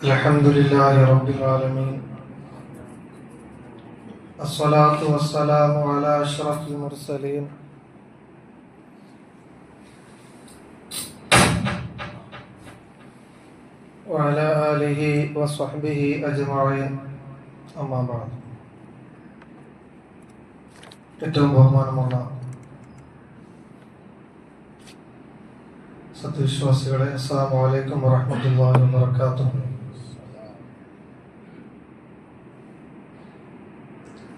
الحمد لله رب العالمين الصلاة والسلام على أشرف المرسلين وعلى آله وصحبه أجمعين أما بعد ഏറ്റവും ബഹുമാനമുള്ള സത്യവിശ്വാസികളെ, അസ്സലാമു അലൈക്കും വറഹ്മത്തുള്ളാഹി വബറകാതുഹു.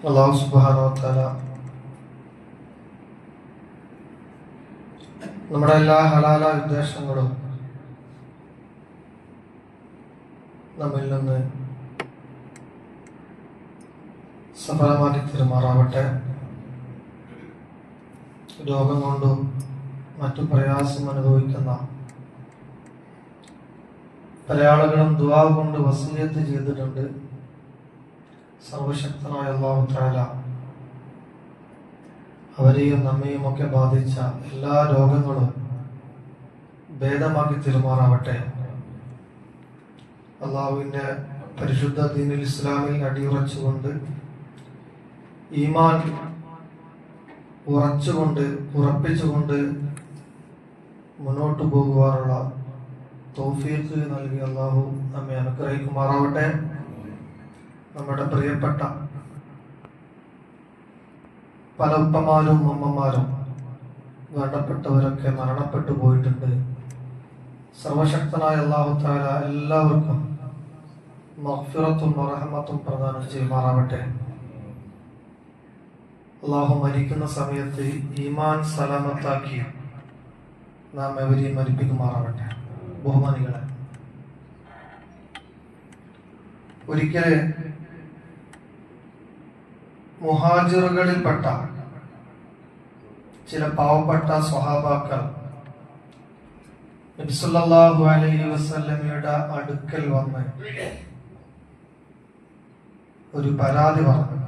അല്ലാഹു സുബ്ഹാനഹു വ തആല നമ്മുടെ എല്ലാ ഹലാലായ ഉദ്ദേശങ്ങളും നമ്മിൽ നിന്ന് സഫലമാക്കി തീരുമാറാവട്ടെ. രോഗം കൊണ്ടും മറ്റു പ്രയാസം അനുഭവിക്കുന്ന പല ആളുകളും ദുആ കൊണ്ട് വസിയത്ത് ചെയ്തിട്ടുണ്ട്. സർവശക്തനായ അല്ലാഹു തആല അവരെയും നമ്മയും ഒക്കെ ബാധിച്ച എല്ലാ രോഗങ്ങളും ഭേദമാക്കി തീരുമാറാവട്ടെ. അള്ളാഹുവിൻ്റെ പരിശുദ്ധ ദീനുൽ ഇസ്ലാമിൽ അടിയുറച്ചുകൊണ്ട് ഈമാൻ ഉറപ്പിച്ചുകൊണ്ട് മുന്നോട്ട് പോകുവാനുള്ള തൗഫീഖ് നൽകി അള്ളാഹു നമ്മെ അനുഗ്രഹിക്കുമാറാവട്ടെ. നമ്മുടെ പ്രിയപ്പെട്ട പല ഉപ്പമാരും അമ്മമാരും വേണ്ടപ്പെട്ടവരൊക്കെ മരണപ്പെട്ടു പോയിട്ടുണ്ട്. സർവശക്തനായ അല്ലാഹു തആല എല്ലാവർക്കും മഗ്ഫിറത്തും റഹ്മത്തും പ്രദാനം ചെയ്യുമാറാവട്ടെ. അള്ളാഹു മരിക്കുന്ന സമയത്ത് ഈമാൻ സലാമത്താക്കി നാം എവരെയും മരിപ്പിക്കുമാറാവട്ടെ. ബഹുമാനികളെ, ഒരിക്കല് മുഹാജിറുകളിൽപ്പെട്ട ചില പാവപ്പെട്ട സ്വഹാബാക്കൾ നബി സല്ലല്ലാഹു അലൈഹി വസല്ലമയുടെ അടുക്കൽ വന്ന് ഒരു പരാതി പറഞ്ഞു.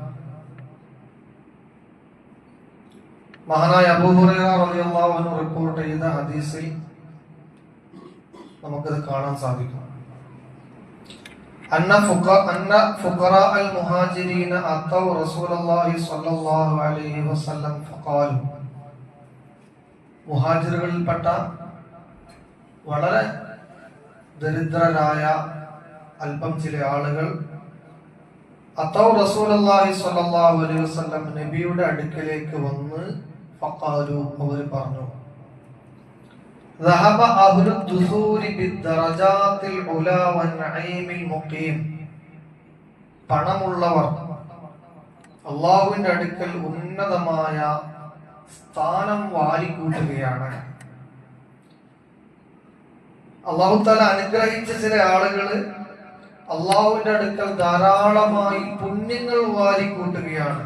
മഹാനായ അബൂ ഹുറൈറ റളിയല്ലാഹു അൻഹു റിപ്പോർട്ട് ചെയ്ത ഹദീസിൽ നമുക്കത് കാണാൻ സാധിക്കും. അന്ന ഫുഖറാ അൽ മുഹാജിരീന അത്തൗ റസൂലുള്ളാഹി സ്വല്ലല്ലാഹു അലൈഹി വസല്ലം ഫഖാലു. മുഹാജിറുകളിൽപ്പെട്ട വളരെ ദരിദ്രരായ അല്പം ചില ആളുകൾ അത്തൗ റസൂലുള്ളാഹി സ്വല്ലല്ലാഹു അലൈഹി വസല്ലം നബിയുടെ അടുക്കലേക്ക് വന്ന് ഫഖാലു, അവർ പറഞ്ഞു, ذهب أهل الدثور بالدرجات العلى والنعيم المقيم. പണമുള്ളവർ അല്ലാഹുവിന്റെ അടുക്കൽ ഉന്നതമായ സ്ഥാനം വാരിക്കൂട്ടുകയാണ്. അല്ലാഹു തആല അനുഗ്രഹിച്ച ചില ആളുകൾ അല്ലാഹുവിന്റെ അടുക്കൽ ധാരാളമായി പുണ്യങ്ങൾ വാരിക്കൂട്ടുകയാണ്.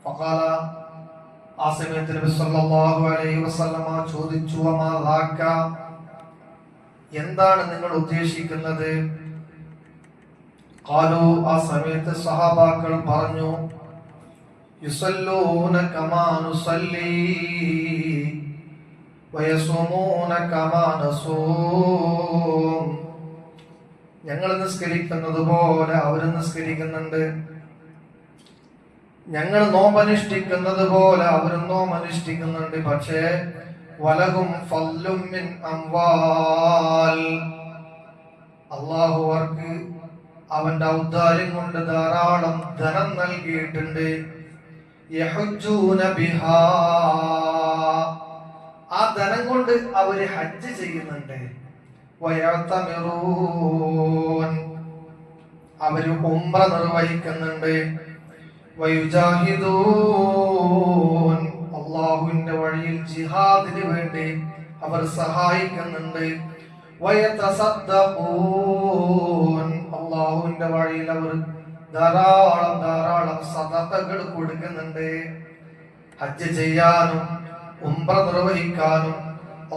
ഫഖാല, ആ സമയത്ത് നബി സല്ലല്ലാഹു അലൈഹി വസല്ലമ ചോദിച്ചു, വമാ ദാക, എന്താണ് നിങ്ങൾ ഉദ്ദേശിക്കുന്നത്? ഖാലു, ആ സമയത്ത് സഹാബാക്കൾ പറഞ്ഞു, യുസല്ലൂന കമാ നുസല്ലി വയസുമൂന കമാ നസൂം. ഞങ്ങൾ നിസ്കരിക്കുന്നത് പോലെ അവർ നിസ്കരിക്കുന്നുണ്ട്, ഞങ്ങൾ നോമ്പനുഷ്ഠിക്കുന്നത് പോലെ അവരും നോമ്പനുഷ്ഠിക്കുന്നുണ്ട്. പക്ഷേ വലഹും ഫള്ളും മിൻ അംവാൽ, അല്ലാഹു അവർക്ക് അവന്റെ ഔദാര്യം കൊണ്ട് ധാരാളം ധനം നൽകിയിട്ടുണ്ട്. യഹുജ്ജൂന ബിഹാ, ആ ധനം കൊണ്ട് അവര് ഹജ്ജ് ചെയ്യുന്നുണ്ട്. വയഅ്തമിറൂൻ, അവര് ഉംറ നിർവഹിക്കുന്നുണ്ട്. വയുജാഹിദൂൻ, അല്ലാഹുവിന്റെ വഴിയിൽ ജിഹാദിന് വേണ്ടി അവർ സഹായിക്കുന്നുണ്ട്. വയതസദ്ദഖൂൻ, അല്ലാഹുവിന്റെ വഴിയിൽ അവർ ധാരാളം സദഖകൾ കൊടുക്കുന്നുണ്ട്. ഹജ്ജ് ചെയ്യാനും ഉംറ നിർവഹിക്കാനും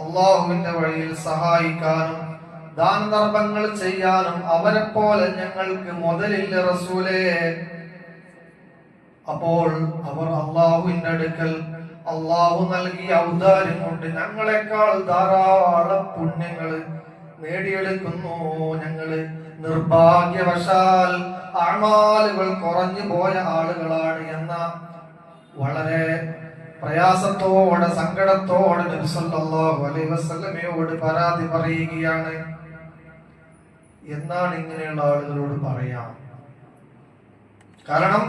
അല്ലാഹുവിന്റെ വഴിയിൽ സഹായിക്കാനും ദാനധർമ്മങ്ങൾ ചെയ്യാനും അവരെ പോലെ ഞങ്ങൾക്ക് മുതലില്ല റസൂലേ. അപ്പോൾ അവർ അല്ലാഹുവിന്റെ അടുക്കൽ അള്ളാഹു നൽകിയ ഔദാര്യം കൊണ്ട് ഞങ്ങളെക്കാൾ ധാരാളം പുണ്യങ്ങൾ നേടിയെടുക്കുന്നു, ഞങ്ങള് നിർഭാഗ്യവശാൽ അഅ്മാലുകൾ കുറഞ്ഞു പോയ ആളുകളാണ് എന്ന വളരെ പ്രയാസത്തോടെ സങ്കടത്തോടെ നബി സല്ലല്ലാഹു അലൈഹി വസല്ലമയോട് പരാതി പറയുകയാണ്. എന്നാണ് ഇങ്ങനെയുള്ള ആളുകളോട് പറയാം? കാരണം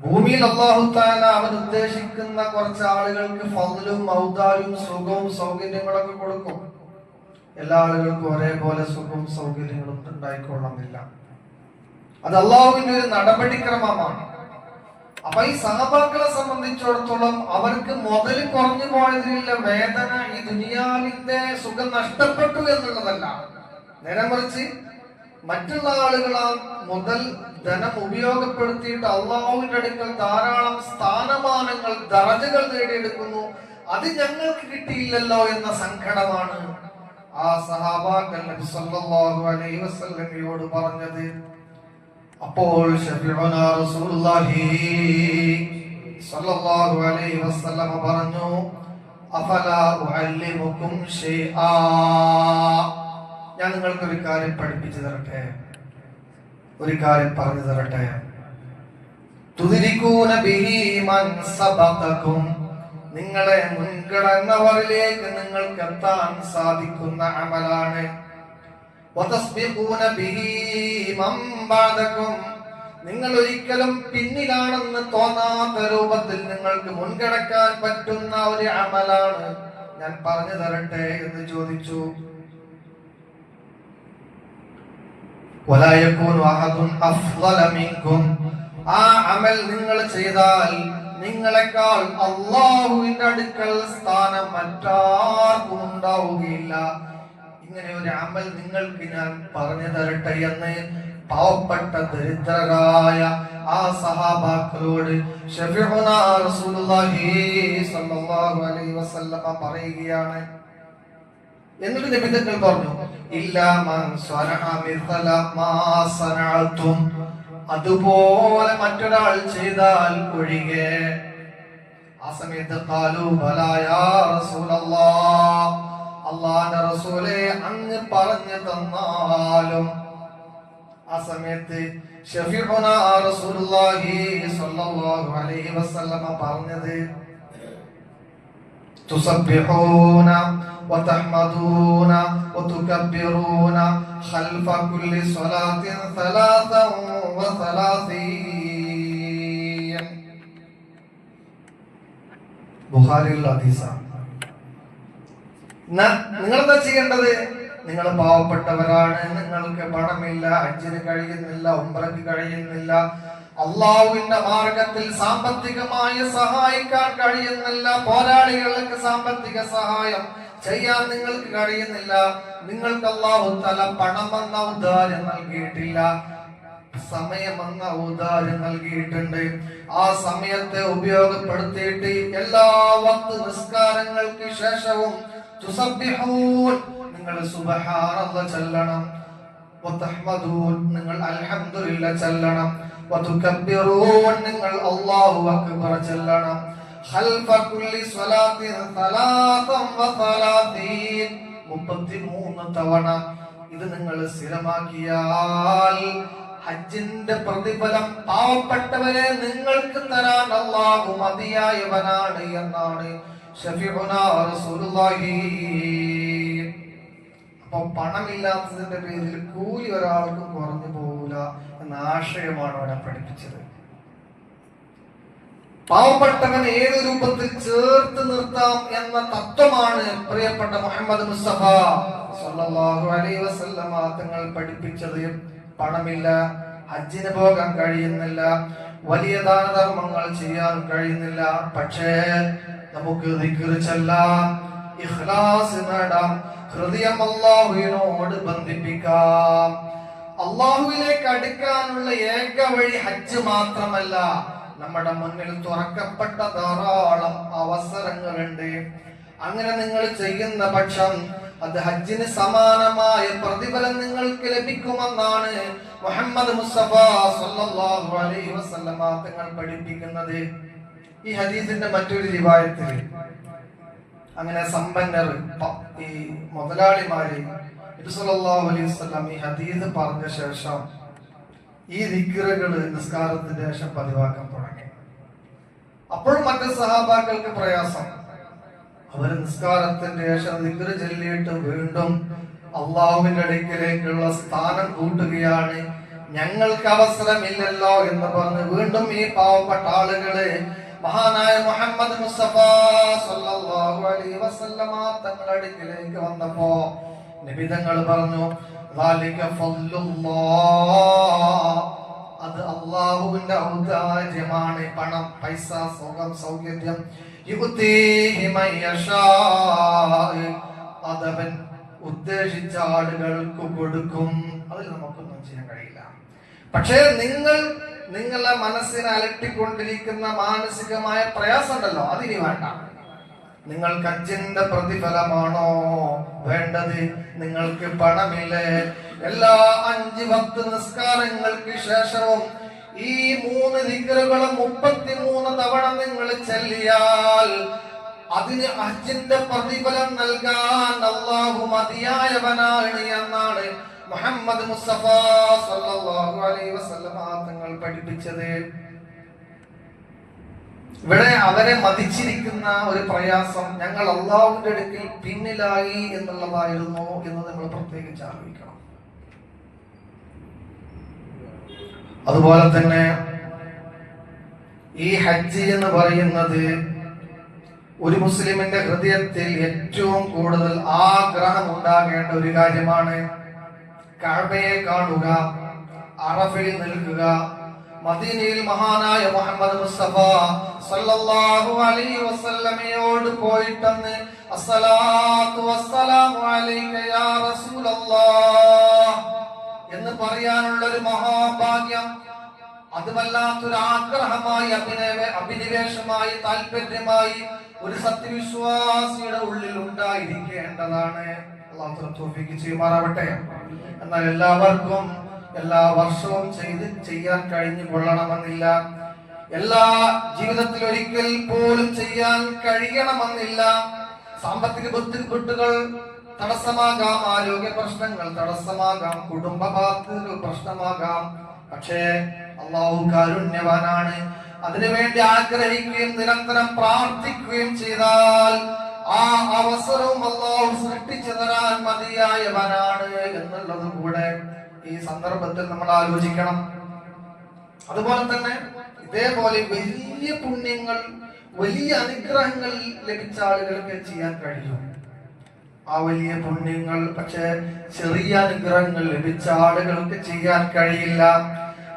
ഭൂമിയിൽ അല്ലാഹു തആല അവൻ ഉദ്ദേശിക്കുന്ന കുറച്ച് ആളുകൾക്ക് ഫദ്ലും ഔദാലും സുഖവും സൗകര്യങ്ങളൊക്കെ കൊടുക്കും. എല്ലാ ആളുകൾക്കും ഒരേപോലെ സുഖവും സൗകര്യങ്ങളും ഉണ്ടായിക്കൊള്ളണമെന്നില്ല. അത് അല്ലാഹുവിന്റെ ഒരു നടപടിക്രമമാണ്. അപ്പൊ ഈ സഹബാക്കളെ സംബന്ധിച്ചിടത്തോളം അവർക്ക് മുതൽ കുറഞ്ഞു പോയതിലുള്ള വേദന ഈ ദുനിയാവിന്റെ സുഖം നഷ്ടപ്പെട്ടു എന്നുള്ളതല്ല, നേരെ മറിച്ച് മറ്റുള്ള ആളുകൾ ആ മുതൽ ധനം ഉപയോഗപ്പെടുത്തിയിട്ട് അള്ളാഹുവിന്റെ അടുക്കൽ ധാരാളം സ്ഥാനമാനങ്ങൾ ദറജകൾ നേടിയെടുക്കുന്നു, അത് ഞങ്ങൾക്ക് കിട്ടിയില്ലല്ലോ എന്ന സങ്കടമാണ് ആ സഹാബാക്കൾ നബി സല്ലല്ലാഹു അലൈഹി വസല്ലമയോട് പറഞ്ഞത്. അപ്പോൾ ശഫീഉനാ റസൂലുള്ളാഹി സല്ലല്ലാഹു അലൈഹി വസല്ലമ പറഞ്ഞു, അഫലാ ഉഅല്ലിമുകും ഷൈആ, ഞാൻ നിങ്ങൾക്ക് ഒരു കാര്യം പഠിപ്പിച്ചു തരട്ടെ, ഒരു കാര്യം പറഞ്ഞു തരട്ടെ. തുദ്രികൂന ബിഹി മൻ സബഖകും, നിങ്ങളെ മുൻകടന്നവരിലേക്ക് നിങ്ങൾക്ക് എത്താൻ സാധിക്കുന്ന അമലാണ്. വതസ്ബിഖൂന ബിഹി മൻ ബഅദകും, നിങ്ങൾ ഒരിക്കലും പിന്നിലാണെന്ന് തോന്നാത്ത രൂപത്തിൽ നിങ്ങൾക്ക് മുൻകടക്കാൻ പറ്റുന്ന ഒരു അമലാണ്. ഞാൻ പറഞ്ഞു തരട്ടെ എന്ന് ചോദിച്ചു. വലാ യകൂനു അഹദുൻ അഫ്ളല മിൻകും, ആ അമൽ നിങ്ങൾ ചെയ്താൽ നിങ്ങളെക്കാൾ അല്ലാഹുവിന്റെ അടുക്കൽ സ്ഥാനം മറ്റാർക്കും ഉണ്ടാവുകയില്ല. ഇങ്ങനെ ഒരു അമൽ നിങ്ങൾക്ക് ഞാൻ പറഞ്ഞു തരട്ടെ എന്ന് പാവപ്പെട്ട ദരിദ്രരായ ആ സഹാബാക്കളോട് ശഫീഉനാ റസൂലുള്ളാഹി സ്വല്ലല്ലാഹു അലൈഹി വസല്ലമ പറയുകയാണ്. എന്നിട്ട് നബി തങ്ങൾ പറഞ്ഞു, ഇല്ലാ മൻ സനഅ മിസ്ല മാ സനഅതും, അതുപോലെ മറ്റൊരാൾ ചെയ്താൽ ഒഴികെ. ആ സമയത്ത് ഖാലു ബലാ യാ റസൂലല്ലാഹ്, അല്ലാഹുവിന്റെ റസൂലേ അങ്ങ് പറഞ്ഞു തന്നാലും. ആ സമയത്ത് ശഫീഉനാ റസൂലുള്ളാഹി സ്വല്ലല്ലാഹു അലൈഹി വസല്ലമ പറഞ്ഞത്, തുസബ്ബിഹൂന വതഹ്മദൂന വതുകബ്ബിറൂന ഖൽഫ കുല്ലി സ്വലാത്തിൻ സലാസൻ വസലാസീൻ. ബുഖാരിയിലുള്ള ഹദീസാണ്. നിങ്ങളെന്താ ചെയ്യേണ്ടത്? നിങ്ങൾ പാവപ്പെട്ടവരാണ്, നിങ്ങൾക്ക് പണമില്ല, ഹജ്ജിന് കഴിയുന്നില്ല, ഉംറയ്ക്ക് കഴിയുന്നില്ല, അള്ളാഹുവിന്റെ മാർഗത്തിൽ സാമ്പത്തികമായി സഹായിക്കാൻ കഴിയുന്നില്ല, പോരാളികൾക്ക് സാമ്പത്തിക സഹായം ചെയ്യാൻ നിങ്ങൾക്ക് കഴിയുന്നില്ല, നിങ്ങൾക്ക് അല്ലാഹു തആല പണമെന്ന ഔദാര്യം നൽകിയിട്ടില്ല, സമയമെന്ന ഔദാര്യം നൽകിയിട്ടുണ്ട്. ആ സമയത്തെ ഉപയോഗപ്പെടുത്തിയിട്ട് എല്ലാ വക്ത് നിസ്കാരങ്ങൾക്ക് ശേഷവും തുസബ്ബിഹൂൻ, നിങ്ങൾ സുബ്ഹാനല്ലാഹ് ചൊല്ലണം, വതഹ്മദൂൻ, നിങ്ങൾ അൽഹംദുലില്ലാഹ് ചൊല്ലണം, വതുകബ്ബിറൂൻ, നിങ്ങൾ അല്ലാഹു അക്ബർ ചൊല്ലണം, ഖൽഫ കുല്ലി സ്വലാത്തിൻ സലാസൻ വസലാസീൻ, 33 തവണ. ഇത് നിങ്ങൾ സ്ഥിരമാക്കിയാൽ ഹജ്ജിന്റെ പ്രതിഫലം പാവപ്പെട്ടവരെ നിങ്ങൾക്ക് തരാൻ അല്ലാഹു മതിയായവനാണ് എന്നാണ് ശഫീഉനാ റസൂലുള്ളാഹി. അപ്പൊ പണമില്ലാത്തതിന്റെ പേരിൽ കൂലി ഒരാൾക്ക് കുറഞ്ഞു പോകൂല എന്ന ആശയമാണ് അവനെ പഠിപ്പിച്ചത്. പാവപ്പെട്ടവൻ ഏത് രൂപത്തിൽ ചേർത്ത് നിർത്താം എന്ന തത്വമാണ് പ്രിയപ്പെട്ട മുഹമ്മദ് മുസ്തഫ സല്ലല്ലാഹു അലൈഹി വസല്ലമ തങ്ങൾ പഠിപ്പിച്ചത്. പണമില്ല, ഹജ്ജിന് പോകാൻ കഴിയുന്നില്ല, വലിയ ദാനധർമ്മങ്ങൾ ചെയ്യാൻ കഴിയുന്നില്ല, പക്ഷേ നമുക്ക് ദിക്ർ ചൊല്ലാം, ഇഖ്ലാസ് നേടാം, ഹൃദയം അല്ലാഹുവിനോട് ബന്ധിപ്പിക്കാം. അല്ലാഹുവിലേക്ക് അടുക്കാനുള്ള ഏക വഴി ഹജ്ജ് മാത്രമല്ല, നമ്മുടെ മുന്നിൽ തുറക്കപ്പെട്ട ധാരാളം അവസരങ്ങളുണ്ട്. അങ്ങനെ നിങ്ങൾ ചെയ്യുന്ന പക്ഷം അത് ഹജ്ജിന് സമാനമായ പ്രതിഫലം നിങ്ങൾക്ക് ലഭിക്കുമെന്നാണ് മുഹമ്മദ് മുസ്തഫ സല്ലല്ലാഹു അലൈഹി വസല്ലമ തങ്ങൾ പഠിപ്പിക്കുന്നത്. ഈ ഹദീസിന്റെ മറ്റൊരു റിവായത്തിൽ അങ്ങനെ സമ്പന്നർ, ഈ മുതലാളിമാര് നബി സല്ലല്ലാഹു അലൈഹി വസല്ലം ഈ ഹദീസ് പറഞ്ഞ ശേഷം ഈ ദിക്റുകൾ നിസ്കാരത്തിന്റെ ശേഷം പതിവാക്കാൻ തുടങ്ങി. അപ്പോൾ മറ്റു സഹാബാക്കൾക്ക് പ്രയാസം. അവർ നിസ്കാരത്തിന്റെ ശേഷം ദിക്റ് ചൊല്ലിയിട്ട് വീണ്ടും അള്ളാഹുവിന്റെ അടുക്കിലേക്കുള്ള സ്ഥാനം കൂട്ടുകയാണ്. ഞങ്ങൾക്ക് അവസരമില്ലല്ലോ എന്ന് പറഞ്ഞ് വീണ്ടും ഈ പാവപ്പെട്ട ആളുകളെ മഹാനായ മുഹമ്മദ് മുസ്തഫ സല്ലല്ലാഹു അലൈഹി വസല്ലമ തങ്ങളുടെ അടുക്കിലേക്ക് വന്നപ്പോ നബി തങ്ങൾ പറഞ്ഞു, ذلك فضل الله, അത് അല്ലാഹുവിന്റെ ഔദാര്യമാണ്. പണം, പൈസ, സുഖം, സൗകര്യം യുതീഹി മൻ യശാ, അതവൻ ഉദ്ദേശിച്ച ആളുകൾക്ക് കൊടുക്കും. അതിൽ നമുക്കൊന്നും ചെയ്യാൻ കഴിയില്ല. പക്ഷേ നിങ്ങളെ മനസ്സിനെ അലട്ടിക്കൊണ്ടിരിക്കുന്ന മാനസികമായ പ്രയാസം ഉണ്ടല്ലോ, അതിനി വേണ്ട. നിങ്ങൾക്ക് ഹജ്ജിന്റെ പ്രതിഫലമാണോ വേണ്ടത്? നിങ്ങൾക്ക് പണമില്ലേ? എല്ലാ 5 വക്ത് നിസ്കാരങ്ങൾക്ക് ശേഷവും ഈ 3 ദിക്റുകളും 33 തവണ നിങ്ങൾ ചൊല്ലിയാൽ അതിന് ഹജ്ജിന്റെ പ്രതിഫലം നൽകാൻ അല്ലാഹു മതിയായവനാണ് എന്നാണ് മുഹമ്മദ് മുസ്തഫ സല്ലല്ലാഹു അലൈഹി വസല്ലം തങ്ങൾ പഠിപ്പിച്ചത്. ഇവിടെ അവരെ മതിച്ചിരിക്കുന്ന ഒരു പ്രയാസം, ഞങ്ങൾ അള്ളാഹുവിന്റെ അടുക്കൽ പിന്നിലായി എന്നുള്ളതായിരുന്നു എന്ന് നമ്മൾ പ്രത്യേകിച്ച് ആലോചിക്കണം. അതുപോലെ തന്നെ ഈ ഹജ്ജ് എന്ന് പറയുന്നത് ഒരു മുസ്ലിമിന്റെ ഹൃദയത്തിൽ ഏറ്റവും കൂടുതൽ ആഗ്രഹം ഉണ്ടാകേണ്ട ഒരു കാര്യമാണ്. കഅബയെ കാണുക, അറഫയിൽ നിൽക്കുക, മദീനയിൽ മഹാനായ മുഹമ്മദ് മുസ്തഫ സല്ലല്ലാഹു അലൈഹി വസല്ലമയോട് പോയിട്ടന്ന് അസ്സലാത്തു വസ്സലാമു അലൈക യാ റസൂലല്ലാഹ് എന്ന് പറയാനുള്ള ഒരു മഹാഭാഗ്യം, അത് വല്ലാത്തൊരു ആഗ്രഹമായി, അഭിനിവേശമായി, താല്പര്യമായി ഒരു സത്യവിശ്വാസിയുടെ ഉള്ളിൽ ഉണ്ടായിരിക്കേണ്ടതാണ്. അല്ലാഹു തൗഫീഖ് ചെയ്യുമാറാവട്ടെ. എന്നാൽ എല്ലാവർക്കും എല്ലാ വർഷവും ചെയ്യാൻ കഴിഞ്ഞു കൊള്ളണമെന്നില്ല. എല്ലാ ജീവിതത്തിൽ ഒരിക്കൽ പോലും ചെയ്യാൻ കഴിയണമെന്നില്ല. സാമ്പത്തിക ബുദ്ധിമുട്ടുകൾ തടസ്സമാകാം, ആരോഗ്യ പ്രശ്നങ്ങൾ തടസ്സമാകാം, കുടുംബ ബാധ്യതകൾ പ്രശ്നമാകാം. പക്ഷേ അല്ലാഹു കാരുണ്യവാനാണ്. അതിനുവേണ്ടി ആഗ്രഹിക്കുകയും നിരന്തരം പ്രാർത്ഥിക്കുകയും ചെയ്താൽ ആ അവസരവും അല്ലാഹു സൃഷ്ടിച്ചു തരാൻ മതിയായവനാണ് എന്നുള്ളത് കൂടെ ഈ സന്ദർഭത്തിൽ നമ്മൾ ആലോചിക്കണം. അതുപോലെ തന്നെ ഇതേപോലെ വലിയ പുണ്യങ്ങൾ, വലിയ അനുഗ്രഹങ്ങൾ ലഭിച്ച ആളുകൾക്ക് ചെയ്യാൻ കഴിയും ആ വലിയ പുണ്യങ്ങൾ. പക്ഷെ ചെറിയ അനുഗ്രഹങ്ങൾ ലഭിച്ച ആളുകൾക്ക് ചെയ്യാൻ കഴിയില്ല.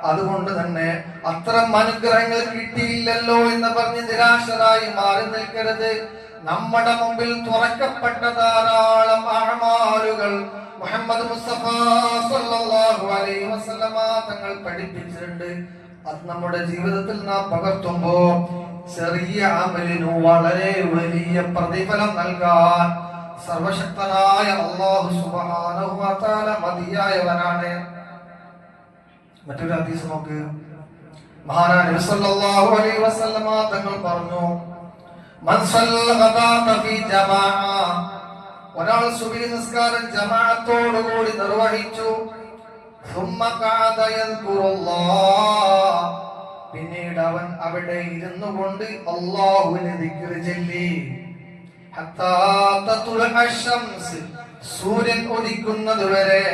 അതുകൊണ്ട് തന്നെ അത്തരം അനുഗ്രഹങ്ങൾ കിട്ടിയില്ലല്ലോ എന്ന് പറഞ്ഞ് നിരാശരായി മാറി നിൽക്കരുത്. നമ്മുടെ മുമ്പിൽ തുറക്കപ്പെട്ട ധാരാളം അഅ്മാലുകൾ മുഹമ്മദ് മുസ്തഫ സല്ലല്ലാഹു അലൈഹി വസല്ലമ തങ്ങൾ പഠിപ്പിച്ചിട്ടുണ്ട്. അത് നമ്മുടെ ജീവിതത്തിൽ നാം പകർത്തുമ്പോ ചെറിയ അമലിനു വളരെ വലിയ പ്രതിഫലം നൽകാൻ സർവശക്തനായ അല്ലാഹു സുബ്ഹാനഹു വ തആല മതിയായവനാണ്. മറ്റൊരു ഹദീസ് നോക്ക്. മഹാനായ നബി സല്ലല്ലാഹു അലൈഹി വസല്ലമ തങ്ങൾ പറഞ്ഞു, മൻ സല്ലൽ ഗദാത ഫീ ജമാഅ, ഒരാൾ സുബഹി നിസ്കാരം ജമാഅത്തോടുകൂടി നിർവഹിച്ചു, സുമ്മ ഖഅദ യദ്കുറുല്ലാഹ്, പിന്നീട് അവൻ അവിടെ ഇരുന്നു കൊണ്ട് അല്ലാഹുവിനെ ദിക്ർ ചൊല്ലി, ഹത്താ തത്ലുഅ അശംസ്, സൂര്യൻ ഉദിക്കുന്നത് വരെ.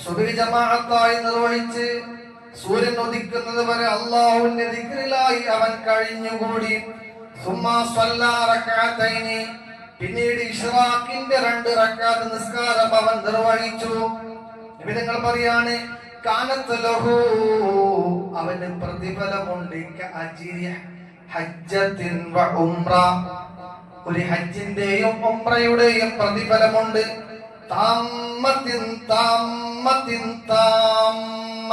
സുബഹി ജമാഅത്തായി നിർവഹിച്ച് സൂര്യൻ ഉദിക്കുന്നത് വരെ അല്ലാഹുവിന്റെ ദിക്റിലായി അവൻ കഴിഞ്ഞുകൂടി. സുമ്മ സ്വല്ലാ റക്അതൈനി, പിന്നീട് ഇശ്റാഖിന്റെ 2 റക്അത്ത് നിസ്കാരം അവൻ നിർവഹിച്ചു. നബി തങ്ങൾ പറയാണ്, കാനത്ത് ലഹു, അവന് പ്രതിഫലമുണ്ട്, കഅജ്രി ഹജ്ജത്തിൻ വ ഉംറ, ഒരു ഹജ്ജിന്റെയും ഉംറയുടെയും പ്രതിഫലമുണ്ട്. താമ്മത്തിൻ താമ്മത്തിൻ താമ്മ,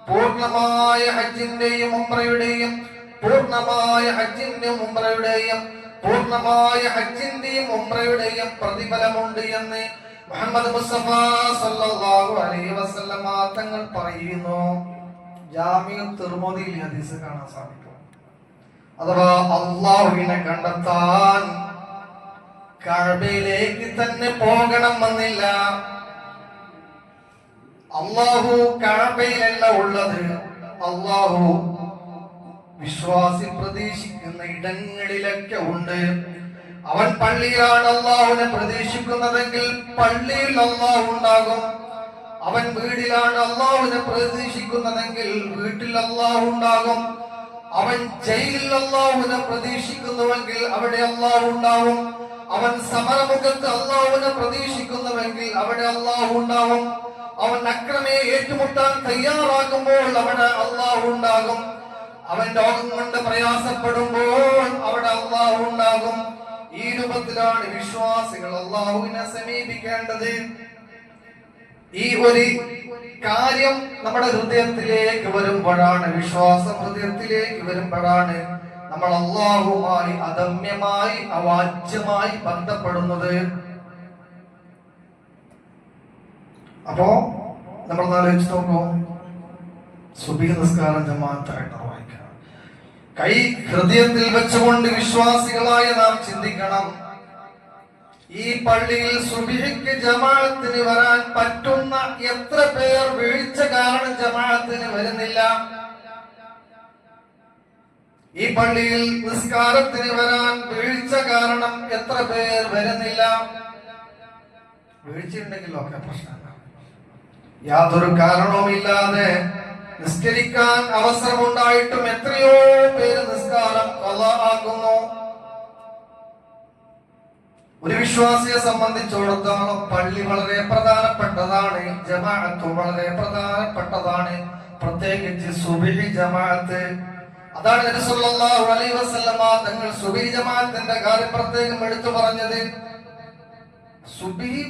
പൂർണ്ണമായ ഹജ്ജിന്റെയും ഉംറയുടെയും, പൂർണ്ണമായ ഹജ്ജിന്റെയും ഉംറയുടെയും, പൂർണ്ണമായ ഹജ്ജിന്റെയും ഉംറയുടെയും പ്രതിഫലമുണ്ട് എന്ന് മുഹമ്മദ് മുസ്തഫ സല്ലല്ലാഹു അലൈഹി വസല്ലമ തങ്ങൾ പറയുന്നു. ജാമിഉ തിർമിദിയിൽ ഹദീസ് കാണാൻ സാധിക്കും. അഥവാ അല്ലാഹുവിനെ കണ്ടെത്താൻ കഅബയിലേക്ക് തന്നെ പോകണമെന്നില്ല. അള്ളാഹു കഅബയിലല്ല ഉള്ളത്. അള്ളാഹു വിശ്വാസി പ്രതീക്ഷിക്കുന്ന ഇടങ്ങളിലൊക്കെ ഉണ്ട്. അവൻ പള്ളിയിലാണ് അള്ളാഹുവിനെ പ്രതീക്ഷിക്കുന്നതെങ്കിൽ പള്ളിയിൽ അള്ളാഹു ഉണ്ടാകും. അവൻ വീടിലാണ് അള്ളാഹുവിനെ പ്രതീക്ഷിക്കുന്നതെങ്കിൽ വീട്ടിൽ അള്ളാഹു ഉണ്ടാകും. അവൻ ജയിലിൽ അള്ളാഹുവിനെ പ്രതീക്ഷിക്കുന്നുവെങ്കിൽ അവിടെ അള്ളാഹു ഉണ്ടാവും. അവൻ സമരമുഖത്ത് അള്ളാഹുവിനെ പ്രതീക്ഷിക്കുന്നുവെങ്കിൽ അവിടെ അള്ളാഹു ഉണ്ടാവും. അവൻ അക്രമയെ ഏറ്റുമുട്ടാൻ തയ്യാറാകുമ്പോൾ അവിടെ അള്ളാഹു ഉണ്ടാകും. അവൻ രോഗം കൊണ്ട് പ്രയാസപ്പെടുമ്പോൾ അവിടെ അള്ളാഹു ഉണ്ടാകും. ഈ രൂപത്തിലാണ് വിശ്വാസികൾ അള്ളാഹുവിനെ സമീപിക്കേണ്ടത്. ഈ ഒരു കാര്യം നമ്മുടെ ഹൃദയത്തിലേക്ക് വരുമ്പോഴാണ്, വിശ്വാസം ഹൃദയത്തിലേക്ക് വരുമ്പോഴാണ് നമ്മൾ അള്ളാഹുമായി അദമ്യമായി അവാച്യമായി ബന്ധപ്പെടുന്നത്. അപ്പോ നമ്മൾ ആലോചിച്ച് നോക്കൂ, സുബഹി നിസ്കാരം ജമാഅത്തായിട്ട് നിർവഹിക്കണം. കൈ ഹൃദയത്തിൽ വെച്ചുകൊണ്ട് വിശ്വാസികളായ നാം ചിന്തിക്കണം, ഈ പള്ളിയിൽ സുബഹിക്ക് ജമാഅത്തിന് വരാൻ പറ്റുന്ന എത്ര പേർ വീഴ്ച കാരണം ജമാഅത്തിന് വരുന്നില്ല? ഈ പള്ളിയിൽ നിസ്കാരത്തിന് വരാൻ വീഴ്ച കാരണം എത്ര പേർ വരുന്നില്ല? വീഴ്ചയുണ്ടെങ്കിലൊക്കെ പ്രശ്നമില്ല. യാതൊരു കാരണവുമില്ലാതെ നിസ്കരിക്കാൻ അവസരമുണ്ടായിട്ടും എത്രയോ പേര് നിസ്കാരം ഖളാ ആക്കുന്നു. ഒരു വിശ്വാസിയെ സംബന്ധിച്ചിടത്തോളം പള്ളി വളരെ പ്രധാനപ്പെട്ടതാണ്, ജമാഅത്ത് വളരെ പ്രധാനപ്പെട്ടതാണ്, പ്രത്യേകിച്ച് സുബഹി ജമാഅത്ത്. അതാണ് നബി സല്ലല്ലാഹു അലൈഹി വസല്ലമ തങ്ങൾ സുബഹി ജമാഅത്തിന്റെ കാര്യം പ്രത്യേകം എടുത്തു പറഞ്ഞത്. സുബഹി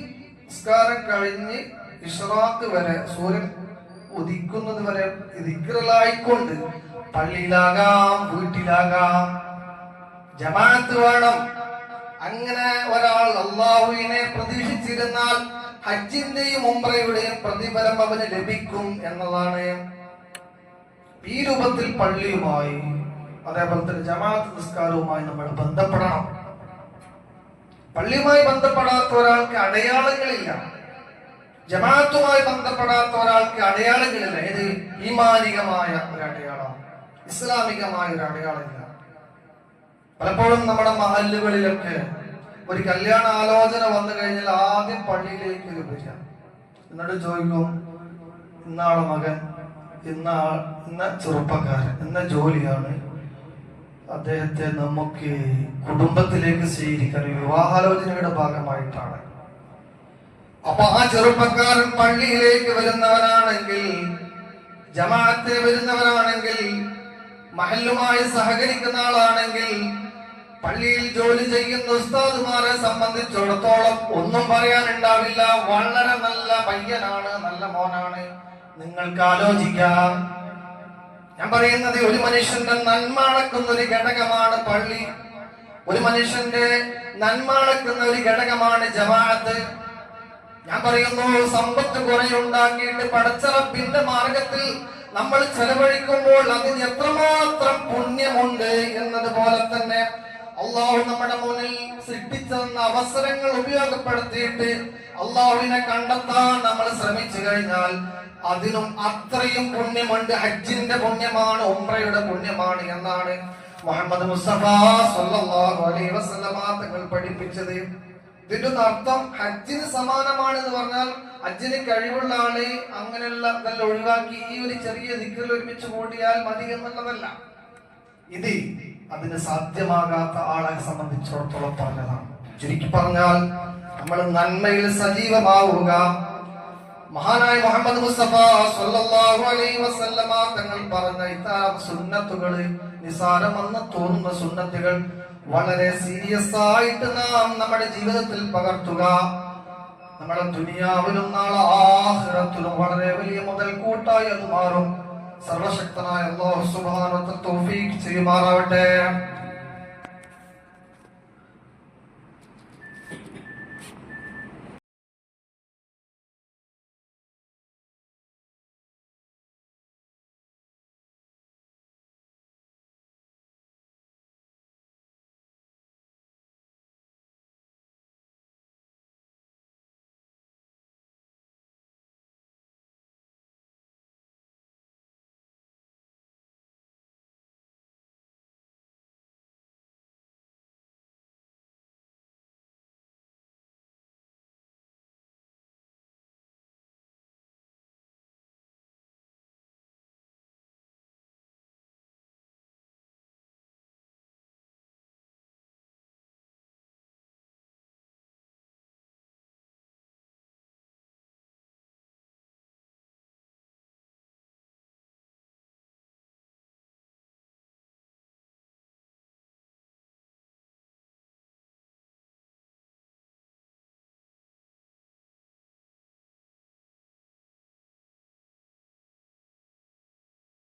നിസ്കാരം കഴിഞ്ഞ് ഇശ്റാഖ് വരെ, സൂര്യൻ ഉദിക്കുന്നത് വരെ ദിക്റിലായിക്കൊണ്ട് പള്ളിയിലാകാം വീട്ടിലാകാം ജമാഅത്ത് വേണം. അങ്ങനെ ഒരാൾ അള്ളാഹുവിനെ പ്രതീക്ഷിച്ചിരുന്നാൽ ഹജ്ജിന്റെയും ഉംറയുടെയും പ്രതിഫലം അവന് ലഭിക്കും എന്നതാണ്. ഈ രൂപത്തിൽ പള്ളിയുമായി അതേപോലെ തന്നെ ജമാഅത്ത് നിസ്കാരവുമായി നമ്മൾ ബന്ധപ്പെടണം. പള്ളിയുമായി ബന്ധപ്പെടാത്ത ഒരാൾക്ക് അടയാളങ്ങളില്ല, ജമാഅത്തുമായി ബന്ധപ്പെടാത്ത ഒരാൾക്ക് അടയാളങ്ങളില്ല. ഇത് ഈമാനികമായ ഒരു അടയാളം, ഇസ്ലാമികമായ ഒരു അടയാളമില്ല. പലപ്പോഴും നമ്മുടെ മഹല്ലുകളിലൊക്കെ ഒരു കല്യാണ ആലോചന വന്നു കഴിഞ്ഞാൽ ആദ്യം പള്ളിയിലേക്ക് വരിക, എന്നിട്ട് ചോദിക്കും, ഇന്നാളെ മകൻ, ഇന്ന ചെറുപ്പക്കാരൻ, ഇന്ന ജോലിയാണ്, അദ്ദേഹത്തെ നമുക്ക് കുടുംബത്തിലേക്ക് സ്വീകരിക്കാൻ വിവാഹാലോചനയുടെ ഭാഗമായിട്ടാണ്. അപ്പൊ ആ ചെറുപ്പക്കാരൻ പള്ളിയിലേക്ക് വരുന്നവനാണെങ്കിൽ, ജമാഅത്തിന് വരുന്നവനാണെങ്കിൽ, മഹല്ലുമായി സഹകരിക്കുന്ന ആളാണെങ്കിൽ, പള്ളിയിൽ ജോലി ചെയ്യുന്ന ഉസ്താദുമാരെ സംബന്ധിച്ചിടത്തോളം ഒന്നും പറയാനുണ്ടാവില്ല. വളരെ നല്ല പയ്യനാണ്, നല്ല മോനാണ്. നിങ്ങൾക്ക് ആലോചിക്കാം, ഞാൻ പറയുന്നത് ഒരു മനുഷ്യന്റെ നന്മ അളക്കുന്ന ഒരു ഘടകമാണ് പള്ളി. ഒരു മനുഷ്യന്റെ നന്മ അളക്കുന്ന ഒരു ഘടകമാണ് ജമാഅത്ത്. ഞാൻ പറയുന്നു, സമ്പത്ത് കുറെ ഉണ്ടാക്കിയിട്ട് പടച്ച റബ്ബിന്റെ മാർഗത്തിൽ നമ്മൾ ചെലവഴിക്കുമ്പോൾ അതിന് എത്രമാത്രം പുണ്യമുണ്ട് എന്നതുപോലെ തന്നെ അള്ളാഹു നമ്മുടെ മുന്നിൽ സൃഷ്ടിച്ചെന്ന അവസരങ്ങൾ ഉപയോഗപ്പെടുത്തിയിട്ട് അള്ളാഹുവിനെ കണ്ടെത്താൻ നമ്മൾ ശ്രമിച്ചു കഴിഞ്ഞാൽ അതിനും അത്രയും പുണ്യമുണ്ട്. ഹജ്ജിന്റെ പുണ്യമാണ്, ഉംറയുടെ പുണ്യമാണ് എന്നാണ് മുഹമ്മദ് മുസ്തഫ സ്വല്ലല്ലാഹു അലൈഹി വസല്ലമ തങ്ങൾ പഠിപ്പിച്ചത്. ഇതിന്റെ അർത്ഥം ഹജ്ജിന് സമാനമാണെന്ന് പറഞ്ഞാൽ ഹജ്ജിന് കഴിവുള്ള ആള് അങ്ങനെയുള്ള ഇതെല്ലാം ഒഴിവാക്കി ഈ ഒരു ചെറിയ ദിക്റിൽ ഒരുമിച്ച് കൂടിയാൽ മതി എന്നുള്ളതല്ല. ഇത് അതിന് സാധ്യമാകാത്ത ആളെ സംബന്ധിച്ചിടത്തോളം പറഞ്ഞതാണ്. ചുരുക്കി പറഞ്ഞാൽ നമ്മൾ നന്മയിൽ സജീവമാവുക. മഹാനായ മുഹമ്മദ് മുസ്തഫ സ്വല്ലല്ലാഹു അലൈഹി വസല്ലമ തങ്ങൾ പറഞ്ഞ ഇത്തരം സുന്നത്തുകൾ, നിസാരമെന്ന് തോന്നുന്ന സുന്നത്തുകൾ വളരെ സീരിയസ് ആയിട്ട് നാം നമ്മുടെ ജീവിതത്തിൽ പകർത്തുക. നമ്മുടെ ദുനിയാവിലും നാളെ ആഖിറത്തിലും വളരെ വലിയ മുതൽക്കൂട്ടായി അത് മാറും. സർവശക്തനായ അല്ലാഹു സുബ്ഹാനഹു വ തആല തൗഫീഖ് ചെയ്യുമാറാവട്ടെ.